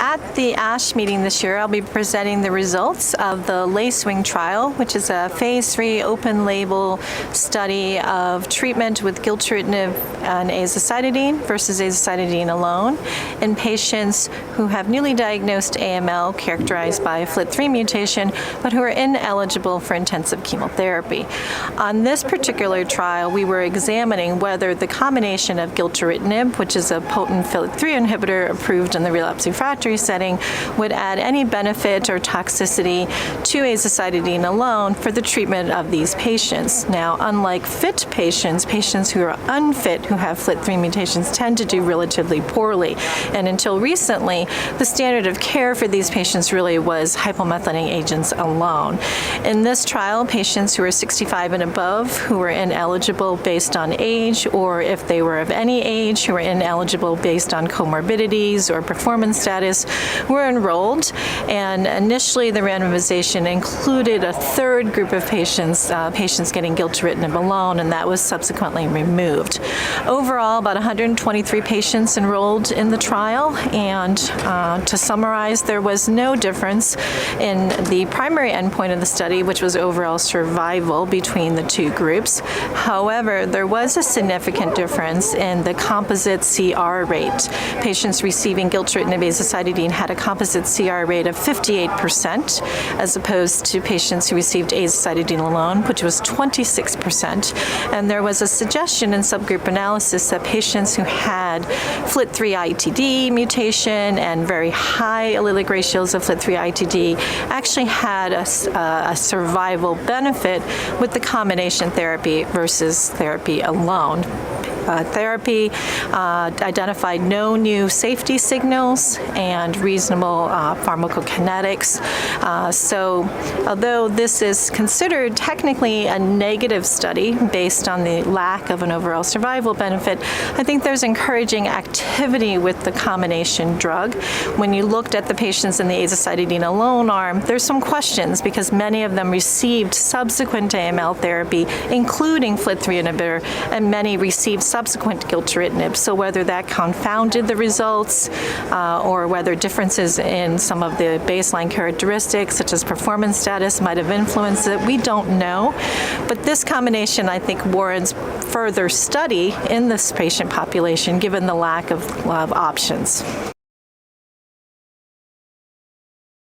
At the ASH meeting this year, I'll be presenting the results of the LACEWING trial, which is a Phase III open-label study of treatment with Gilteritinib and Azacitidine versus Azacitidine alone in patients who have newly diagnosed AML characterized by FLT3 mutation, but who are ineligible for intensive chemotherapy. On this particular trial, we were examining whether the combination of Gilteritinib, which is a potent FLT3 inhibitor approved in the relapsed refractory setting, would add any benefit or toxicity to azacitidine alone for the treatment of these patients. Now, unlike fit patients, patients who are unfit who have FLT3 mutations tend to do relatively poorly. And until recently, the standard of care for these patients really was hypomethylating agents alone. In this trial, patients who are 65 and above who were ineligible based on age, or if they were of any age, who were ineligible based on comorbidities or performance status, were enrolled, and initially the randomization included a third group of patients getting Gilteritinib alone, and that was subsequently removed. Overall, about 123 patients enrolled in the trial, and to summarize, there was no difference in the primary endpoint of the study, which was overall survival between the two groups. However, there was a significant difference in the composite CR rate. Patients receiving Gilteritinib azacitidine had a composite CR rate of 58%, as opposed to patients who received azacitidine alone, which was 26%. And there was a suggestion in subgroup analysis that patients who had FLT3-ITD mutation and very high allelic ratios of FLT3-ITD actually had a survival benefit with the combination therapy versus therapy alone. Therapy identified no new safety signals and reasonable pharmacokinetics. So although this is considered technically a negative study based on the lack of an overall survival benefit, I think there's encouraging activity with the combination drug. When you looked at the patients in the azacitidine alone arm, there's some questions because many of them received subsequent AML therapy, including FLT3 inhibitor, and many received subsequent Gilteritinib. So whether that confounded the results or whether differences in some of the baseline characteristics, such as performance status, might have influenced it, we don't know. But this combination, I think, warrants further study in this patient population, given the lack of options.